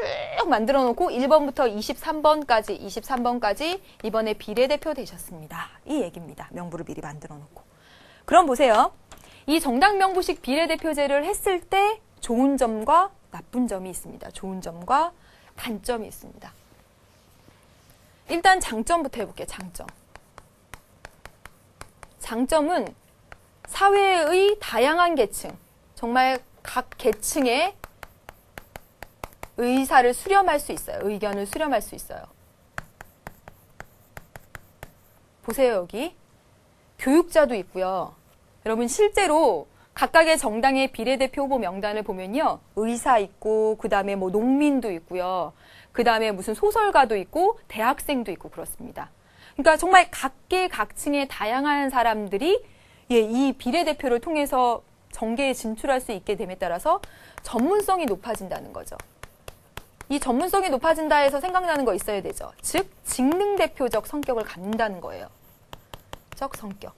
만들어 놓고 1번부터 23번까지 이번에 비례대표 되셨습니다. 이 얘기입니다. 명부를 미리 만들어 놓고. 그럼 보세요. 이 정당 명부식 비례대표제를 했을 때 좋은 점과 나쁜 점이 있습니다. 좋은 점과 단점이 있습니다. 일단 장점부터 해볼게요. 장점. 장점은 사회의 다양한 계층, 정말 각 계층의 의사를 수렴할 수 있어요. 의견을 수렴할 수 있어요. 보세요, 여기. 교육자도 있고요. 여러분 실제로 각각의 정당의 비례대표 후보 명단을 보면요. 의사 있고 그다음에 뭐 농민도 있고요. 그다음에 무슨 소설가도 있고 대학생도 있고 그렇습니다. 그러니까 정말 각계각층의 다양한 사람들이 이 비례대표를 통해서 정계에 진출할 수 있게 됨에 따라서 전문성이 높아진다는 거죠. 이 전문성이 높아진다 해서 생각나는 거 있어야 되죠. 즉, 직능대표적 성격을 갖는다는 거예요. 적 성격.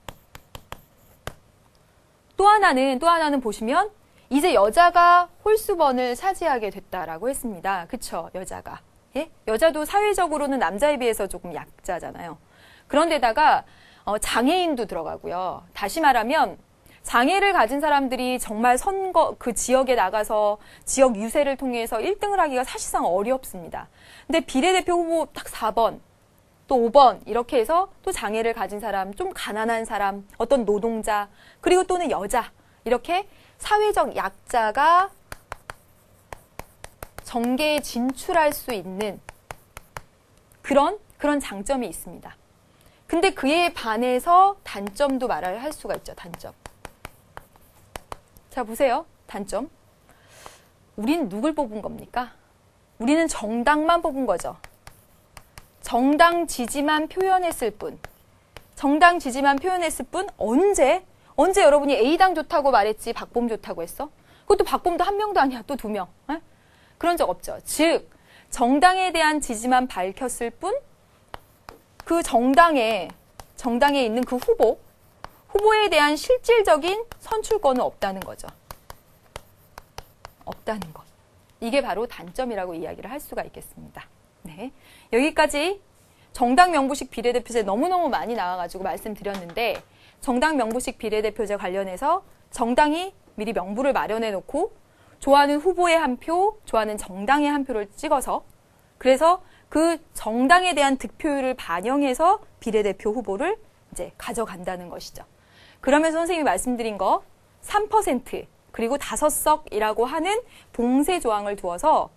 또 하나는 보시면 이제 여자가 홀수번을 차지하게 됐다라고 했습니다. 그쵸? 여자가. 예? 여자도 사회적으로는 남자에 비해서 조금 약자잖아요. 그런데다가 장애인도 들어가고요. 다시 말하면 장애를 가진 사람들이 정말 선거 그 지역에 나가서 지역 유세를 통해서 1등을 하기가 사실상 어렵습니다. 근데 비례대표 후보 딱 4번, 또 5번 이렇게 해서 또 장애를 가진 사람, 좀 가난한 사람, 어떤 노동자, 그리고 또는 여자 이렇게 사회적 약자가 정계에 진출할 수 있는 그런 장점이 있습니다. 근데 그에 반해서 단점도 말을 할 수가 있죠. 단점. 자, 보세요. 단점. 우린 누굴 뽑은 겁니까? 우리는 정당만 뽑은 거죠. 정당 지지만 표현했을 뿐. 정당 지지만 표현했을 뿐. 언제 여러분이 A당 좋다고 말했지 박범 좋다고 했어? 그것도 박범도 한 명도 아니야. 또 2명. 에? 그런 적 없죠. 즉, 정당에 대한 지지만 밝혔을 뿐 그 정당에 있는 그 후보에 대한 실질적인 선출권은 없다는 거죠. 없다는 것. 이게 바로 단점이라고 이야기를 할 수가 있겠습니다. 네, 여기까지 정당 명부식 비례대표제 너무너무 많이 나와가지고 말씀드렸는데 정당 명부식 비례대표제 관련해서 정당이 미리 명부를 마련해 놓고 좋아하는 후보의 한 표, 좋아하는 정당의 한 표를 찍어서 그래서 그 정당에 대한 득표율을 반영해서 비례대표 후보를 이제 가져간다는 것이죠. 그러면서 선생님이 말씀드린 거 3% 그리고 5석이라고 하는 봉쇄 조항을 두어서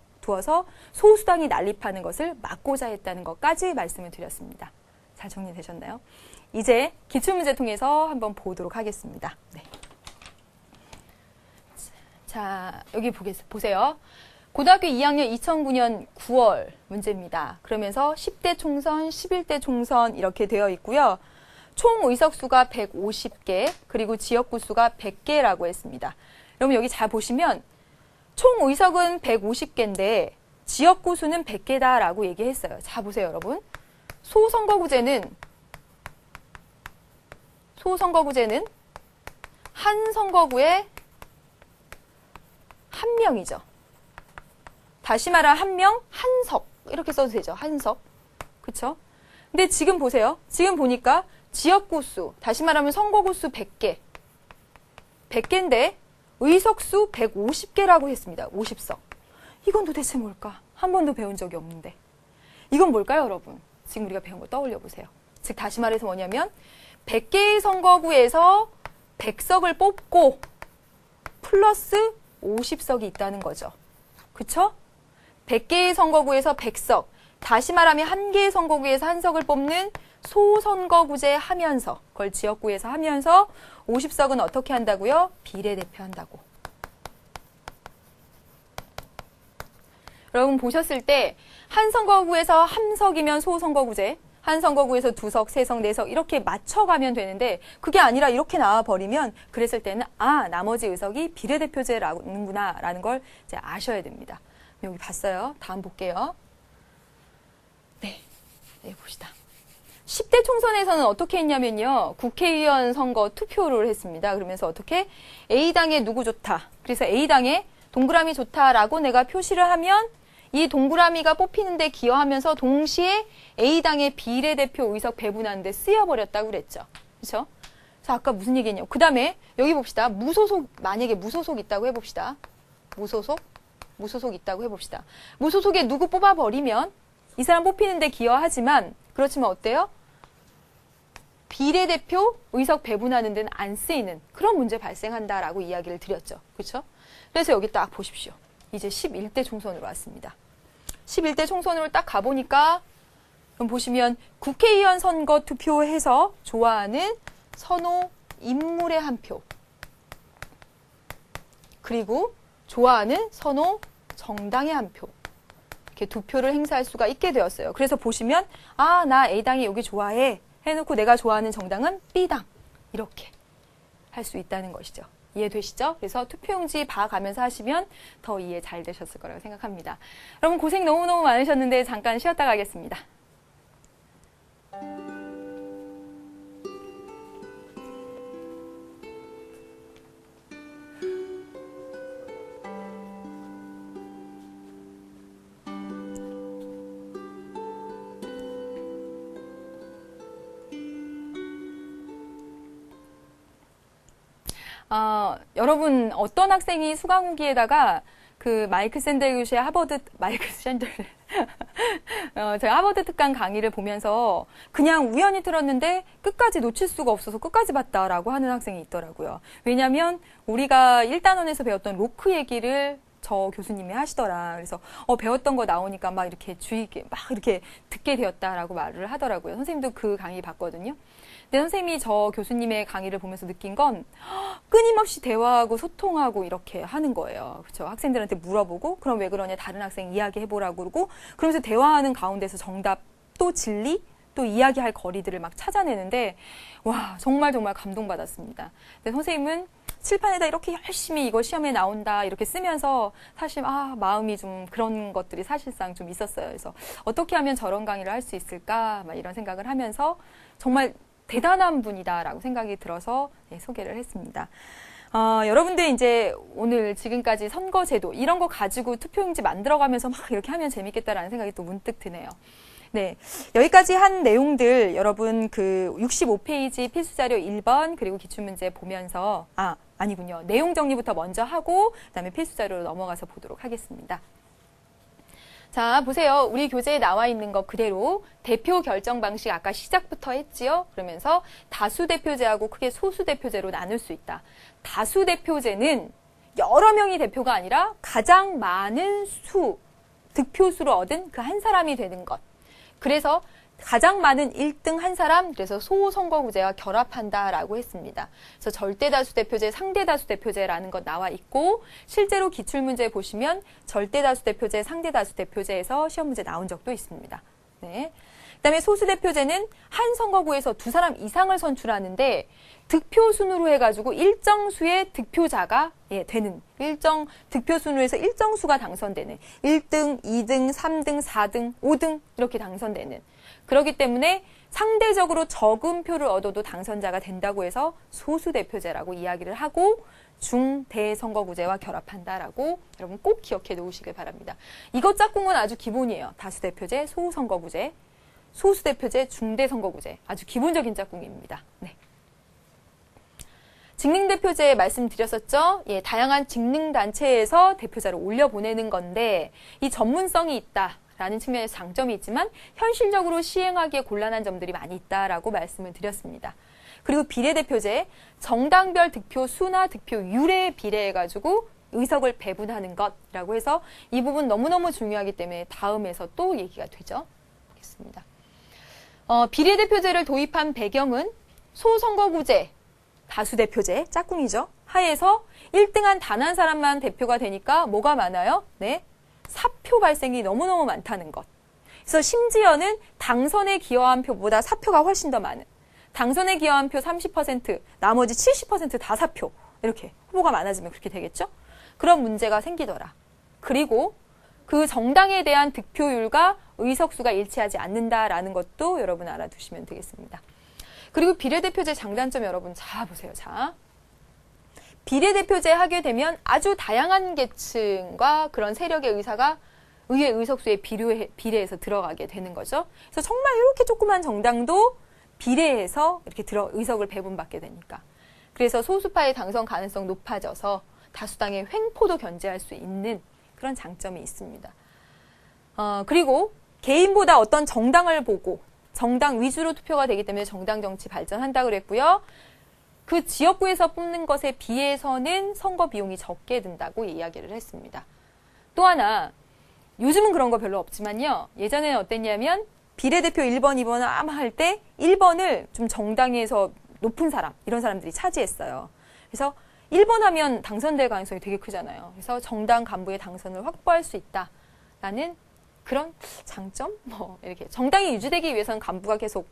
소수당이 난립하는 것을 막고자 했다는 것까지 말씀을 드렸습니다. 잘 정리되셨나요? 이제 기출문제 통해서 한번 보도록 하겠습니다. 네. 자, 여기 보세요. 고등학교 2학년 2009년 9월 문제입니다. 그러면서 10대 총선, 11대 총선 이렇게 되어 있고요. 총 의석수가 150개, 그리고 지역구 수가 100개라고 했습니다. 여러분 여기 잘 보시면 총 의석은 150개인데 지역구 수는 100개다라고 얘기했어요. 자, 보세요, 여러분. 소선거구제는 한 선거구에 한 명이죠. 다시 말하면 한 명, 한 석. 이렇게 써도 되죠. 한 석. 그쵸? 근데 지금 보세요. 지금 보니까 지역구 수, 다시 말하면 선거구 수 100개. 100개인데 의석수 150개라고 했습니다. 50석. 이건 도대체 뭘까? 한 번도 배운 적이 없는데. 이건 뭘까요, 여러분? 지금 우리가 배운 거 떠올려 보세요. 즉, 다시 말해서 뭐냐면 100개의 선거구에서 100석을 뽑고 플러스 50석이 있다는 거죠. 그쵸? 100개의 선거구에서 100석, 다시 말하면 한 개의 선거구에서 한 석을 뽑는 소선거구제 하면서, 그걸 지역구에서 하면서 50석은 어떻게 한다고요? 비례대표한다고. 여러분 보셨을 때 한 선거구에서 한 석이면 소선거구제, 한 선거구에서 2석, 3석, 4석 이렇게 맞춰가면 되는데 그게 아니라 이렇게 나와버리면 그랬을 때는 나머지 의석이 비례대표제라는구나 라는 걸 이제 아셔야 됩니다. 여기 봤어요. 다음 볼게요. 네, 봅시다. 10대 총선에서는 어떻게 했냐면요. 국회의원 선거 투표를 했습니다. 그러면서 어떻게? A당에 누구 좋다. 그래서 A당에 동그라미 좋다라고 내가 표시를 하면 이 동그라미가 뽑히는데 기여하면서 동시에 A당의 비례대표 의석 배분하는데 쓰여버렸다고 그랬죠. 그렇죠? 자, 아까 무슨 얘기했냐고. 그 다음에 여기 봅시다. 무소속, 만약에 무소속 있다고 해봅시다. 무소속 있다고 해봅시다. 무소속에 누구 뽑아버리면 이 사람 뽑히는데 기여하지만 그렇지만 어때요? 비례대표 의석 배분하는 데는 안 쓰이는 그런 문제 발생한다라고 이야기를 드렸죠. 그렇죠? 그래서 여기 딱 보십시오. 이제 11대 총선으로 왔습니다. 11대 총선으로 딱 가보니까 그럼 보시면 국회의원 선거 투표해서 좋아하는 선호 인물의 한 표, 그리고 좋아하는 선호 정당의 한 표, 이렇게 두 표를 행사할 수가 있게 되었어요. 그래서 보시면 나 A당이 여기 좋아해 해놓고 내가 좋아하는 정당은 B당 이렇게 할 수 있다는 것이죠. 이해되시죠? 그래서 투표용지 봐가면서 하시면 더 이해 잘 되셨을 거라고 생각합니다. 여러분 고생 너무너무 많으셨는데 잠깐 쉬었다 가겠습니다. 여러분 어떤 학생이 수강 후기에다가 그 마이크 샌델 교수의 제가 하버드 특강 강의를 보면서 그냥 우연히 들었는데 끝까지 놓칠 수가 없어서 끝까지 봤다라고 하는 학생이 있더라고요. 왜냐하면 우리가 1단원에서 배웠던 로크 얘기를 저 교수님이 하시더라. 그래서 배웠던 거 나오니까 막 이렇게 주의 있게 막 이렇게 듣게 되었다라고 말을 하더라고요. 선생님도 그 강의 봤거든요. 근데 선생님이 저 교수님의 강의를 보면서 느낀 건 끊임없이 대화하고 소통하고 이렇게 하는 거예요. 그렇죠? 학생들한테 물어보고 그럼 왜 그러냐 다른 학생 이야기해보라고 그러고 그러면서 대화하는 가운데서 정답 또 진리 또 이야기할 거리들을 막 찾아내는데 와 정말 감동받았습니다. 근데 선생님은 칠판에다 이렇게 열심히 이거 시험에 나온다 이렇게 쓰면서 사실 마음이 좀 그런 것들이 사실상 좀 있었어요. 그래서 어떻게 하면 저런 강의를 할 수 있을까 막 이런 생각을 하면서 정말 대단한 분이다라고 생각이 들어서 소개를 했습니다. 여러분들 이제 오늘 지금까지 선거제도 이런 거 가지고 투표용지 만들어가면서 막 이렇게 하면 재밌겠다라는 생각이 또 문득 드네요. 네, 여기까지 한 내용들 여러분 그 65페이지 필수자료 1번 그리고 기출문제 보면서 아니군요. 내용 정리부터 먼저 하고 그다음에 필수자료로 넘어가서 보도록 하겠습니다. 자, 보세요. 우리 교재에 나와 있는 것 그대로 대표 결정 방식 아까 시작부터 했지요. 그러면서 다수대표제하고 크게 소수대표제로 나눌 수 있다. 다수대표제는 여러 명이 대표가 아니라 가장 많은 득표수를 얻은 그 한 사람이 되는 것. 그래서 가장 많은 1등 한 사람, 그래서 소선거구제와 결합한다라고 했습니다. 그래서 절대다수 대표제, 상대다수 대표제라는 것 나와 있고, 실제로 기출문제 보시면 절대다수 대표제, 상대다수 대표제에서 시험 문제 나온 적도 있습니다. 네. 그다음에 소수대표제는 한 선거구에서 두 사람 이상을 선출하는데 득표 순으로 해가지고 일정 수의 득표자가 되는, 일정 득표 순으로해서 일정 수가 당선되는 1등, 2등, 3등, 4등, 5등 이렇게 당선되는, 그렇기 때문에 상대적으로 적은 표를 얻어도 당선자가 된다고 해서 소수대표제라고 이야기를 하고 중대선거구제와 결합한다라고 여러분 꼭 기억해 놓으시길 바랍니다. 이것 짝꿍은 아주 기본이에요. 다수대표제, 소선거구제, 소수대표제, 중대선거구제. 아주 기본적인 짝꿍입니다. 네. 직능대표제 말씀드렸었죠? 예, 다양한 직능단체에서 대표자를 올려보내는 건데 이 전문성이 있다라는 측면에서 장점이 있지만 현실적으로 시행하기에 곤란한 점들이 많이 있다라고 말씀을 드렸습니다. 그리고 비례대표제, 정당별 득표 수나 득표율에 비례해가지고 의석을 배분하는 것이라고 해서 이 부분 너무너무 중요하기 때문에 다음에서 또 얘기가 되죠. 알겠습니다. 비례대표제를 도입한 배경은 소선거구제, 다수대표제, 짝꿍이죠. 하에서 1등한 단 한 사람만 대표가 되니까 뭐가 많아요? 네, 사표 발생이 너무너무 많다는 것. 그래서 심지어는 당선에 기여한 표보다 사표가 훨씬 더 많은, 당선에 기여한 표 30%, 나머지 70%다 사표. 이렇게 후보가 많아지면 그렇게 되겠죠? 그런 문제가 생기더라. 그리고 그 정당에 대한 득표율과 의석수가 일치하지 않는다라는 것도 여러분 알아두시면 되겠습니다. 그리고 비례대표제 장단점 여러분 자 보세요. 자, 비례대표제 하게 되면 아주 다양한 계층과 그런 세력의 의사가 의회 의석수에 비례해서 들어가게 되는 거죠. 그래서 정말 이렇게 조그만 정당도 비례해서 이렇게 의석을 배분받게 되니까. 그래서 소수파의 당선 가능성 높아져서 다수당의 횡포도 견제할 수 있는 그런 장점이 있습니다. 그리고 개인보다 어떤 정당을 보고 정당 위주로 투표가 되기 때문에 정당 정치 발전한다고 그랬고요. 그 지역구에서 뽑는 것에 비해서는 선거 비용이 적게 든다고 이야기를 했습니다. 또 하나, 요즘은 그런 거 별로 없지만요. 예전에는 어땠냐면 비례대표 1번, 2번 아마 할 때 1번을 좀 정당에서 높은 사람, 이런 사람들이 차지했어요. 그래서 1번 하면 당선될 가능성이 되게 크잖아요. 그래서 정당 간부의 당선을 확보할 수 있다라는 그런 장점? 이렇게 정당이 유지되기 위해서는 간부가 계속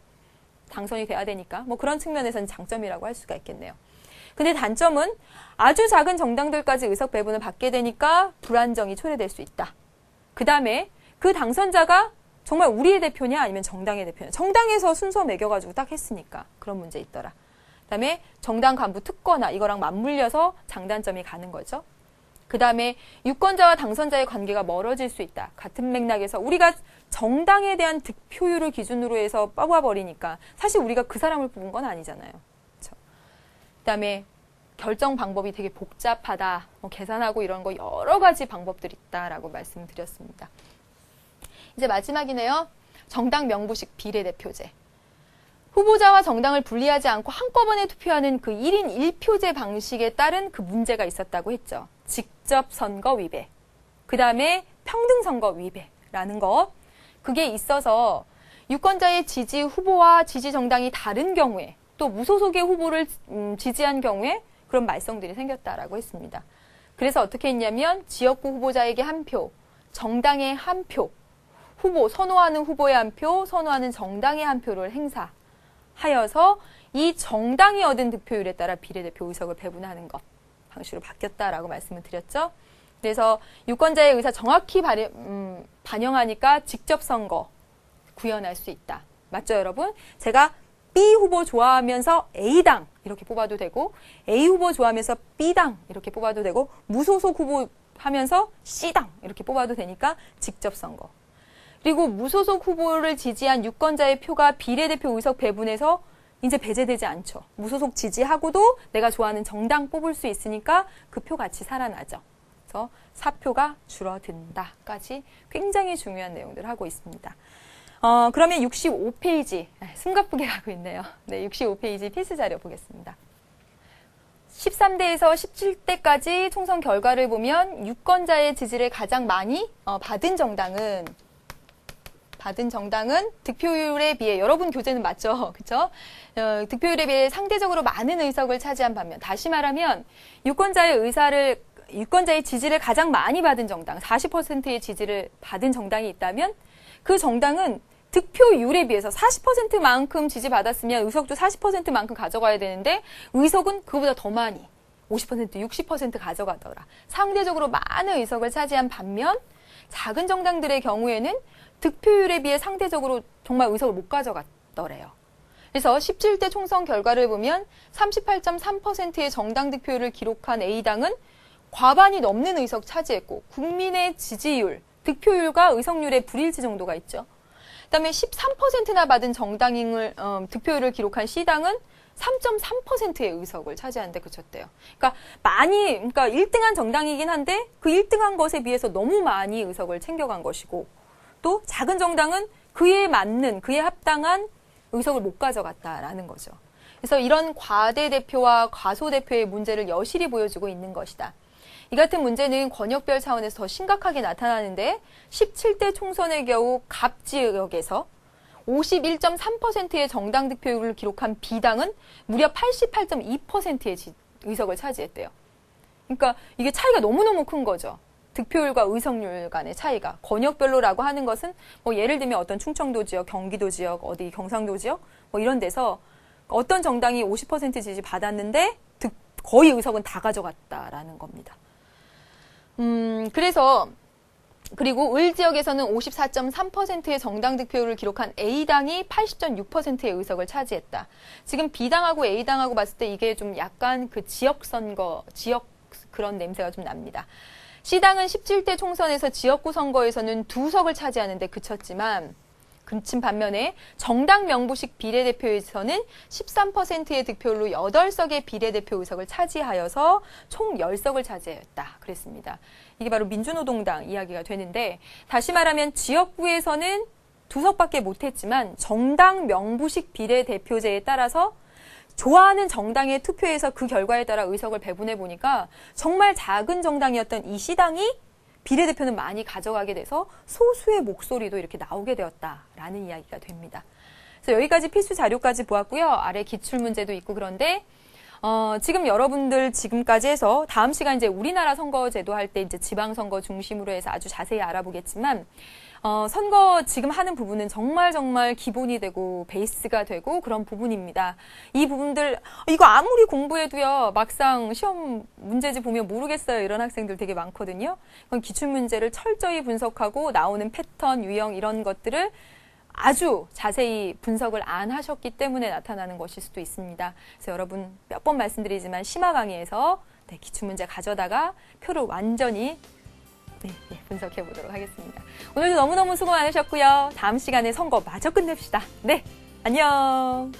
당선이 돼야 되니까 그런 측면에서는 장점이라고 할 수가 있겠네요. 근데 단점은 아주 작은 정당들까지 의석 배분을 받게 되니까 불안정이 초래될 수 있다. 그 다음에 그 당선자가 정말 우리의 대표냐 아니면 정당의 대표냐. 정당에서 순서 매겨가지고 딱 했으니까 그런 문제 있더라. 그 다음에 정당 간부 특거나 이거랑 맞물려서 장단점이 가는 거죠. 그 다음에 유권자와 당선자의 관계가 멀어질 수 있다. 같은 맥락에서 우리가 정당에 대한 득표율을 기준으로 해서 뽑아버리니까 사실 우리가 그 사람을 뽑은 건 아니잖아요. 그렇죠? 그 다음에 결정 방법이 되게 복잡하다. 계산하고 이런 거 여러 가지 방법들이 있다라고 말씀드렸습니다. 이제 마지막이네요. 정당 명부식 비례대표제. 후보자와 정당을 분리하지 않고 한꺼번에 투표하는 그 1인 1표제 방식에 따른 그 문제가 있었다고 했죠. 직접 선거 위배, 그 다음에 평등 선거 위배라는 것. 그게 있어서 유권자의 지지 후보와 지지 정당이 다른 경우에 또 무소속의 후보를 지지한 경우에 그런 말썽들이 생겼다라고 했습니다. 그래서 어떻게 했냐면 지역구 후보자에게 한 표, 정당에 한 표, 후보, 선호하는 후보에 한 표, 선호하는 정당에 한 표를 행사하여서 이 정당이 얻은 득표율에 따라 비례대표 의석을 배분하는 것 방식으로 바뀌었다라고 말씀을 드렸죠. 그래서 유권자의 의사 정확히 반영하니까 직접 선거 구현할 수 있다. 맞죠, 여러분? 제가 B 후보 좋아하면서 A당 이렇게 뽑아도 되고 A 후보 좋아하면서 B당 이렇게 뽑아도 되고 무소속 후보 하면서 C당 이렇게 뽑아도 되니까 직접 선거. 그리고 무소속 후보를 지지한 유권자의 표가 비례대표 의석 배분에서 이제 배제되지 않죠. 무소속 지지하고도 내가 좋아하는 정당 뽑을 수 있으니까 그 표 같이 살아나죠. 그래서 사표가 줄어든다까지 굉장히 중요한 내용들을 하고 있습니다. 그러면 65페이지, 숨가쁘게 가고 있네요. 네, 65페이지 필수 자료 보겠습니다. 13대에서 17대까지 총선 결과를 보면 유권자의 지지를 가장 많이 받은 정당은 받은 정당은 득표율에 비해 여러분 교재는 맞죠? 그렇죠? 득표율에 비해 상대적으로 많은 의석을 차지한 반면 다시 말하면 유권자의 지지를 가장 많이 받은 정당, 40%의 지지를 받은 정당이 있다면 그 정당은 득표율에 비해서 40%만큼 지지받았으면 의석도 40%만큼 가져가야 되는데 의석은 그거보다 더 많이 50%, 60% 가져가더라. 상대적으로 많은 의석을 차지한 반면 작은 정당들의 경우에는 득표율에 비해 상대적으로 정말 의석을 못 가져갔더래요. 그래서 17대 총선 결과를 보면 38.3%의 정당 득표율을 기록한 A당은 과반이 넘는 의석 차지했고 국민의 지지율, 득표율과 의석률의 불일치 정도가 있죠. 그다음에 13%나 받은 득표율을 기록한 C당은 3.3%의 의석을 차지하는데 그쳤대요. 그러니까 1등한 정당이긴 한데 그 1등한 것에 비해서 너무 많이 의석을 챙겨간 것이고 또 작은 정당은 그에 맞는, 그에 합당한 의석을 못 가져갔다라는 거죠. 그래서 이런 과대대표와 과소대표의 문제를 여실히 보여주고 있는 것이다. 이 같은 문제는 권역별 차원에서 더 심각하게 나타나는데 17대 총선의 경우 갑 지역에서 51.3%의 정당 득표율을 기록한 B당은 무려 88.2%의 의석을 차지했대요. 그러니까 이게 차이가 너무너무 큰 거죠. 득표율과 의석률 간의 차이가. 권역별로라고 하는 것은 뭐 예를 들면 어떤 충청도 지역, 경기도 지역, 어디 경상도 지역 뭐 이런 데서 어떤 정당이 50% 지지 받았는데 거의 의석은 다 가져갔다라는 겁니다. 그리고 을 지역에서는 54.3%의 정당 득표율을 기록한 A당이 80.6%의 의석을 차지했다. 지금 B당하고 A당하고 봤을 때 이게 좀 약간 그 지역 그런 냄새가 좀 납니다. C당은 17대 총선에서 지역구 선거에서는 2석을 차지하는데 그친 반면에 정당 명부식 비례대표에서는 13%의 득표율로 8석의 비례대표 의석을 차지하여서 총 10석을 차지했다. 그랬습니다. 이게 바로 민주노동당 이야기가 되는데 다시 말하면 지역구에서는 2석밖에 못했지만 정당 명부식 비례대표제에 따라서 좋아하는 정당의 투표에서 그 결과에 따라 의석을 배분해 보니까 정말 작은 정당이었던 이 C당이 비례대표는 많이 가져가게 돼서 소수의 목소리도 이렇게 나오게 되었다라는 이야기가 됩니다. 그래서 여기까지 필수 자료까지 보았고요. 아래 기출문제도 있고 그런데 지금 여러분들 지금까지 해서 다음 시간 이제 우리나라 선거제도 할 때 이제 지방선거 중심으로 해서 아주 자세히 알아보겠지만 선거 지금 하는 부분은 정말 기본이 되고 베이스가 되고 그런 부분입니다. 이 부분들 이거 아무리 공부해도요 막상 시험 문제지 보면 모르겠어요 이런 학생들 되게 많거든요. 그건 기출문제를 철저히 분석하고 나오는 패턴, 유형 이런 것들을 아주 자세히 분석을 안 하셨기 때문에 나타나는 것일 수도 있습니다. 그래서 여러분 몇 번 말씀드리지만 심화 강의에서 기출문제 가져다가 표를 완전히 분석해 보도록 하겠습니다. 오늘도 너무너무 수고 많으셨고요. 다음 시간에 선거 마저 끝냅시다. 네, 안녕.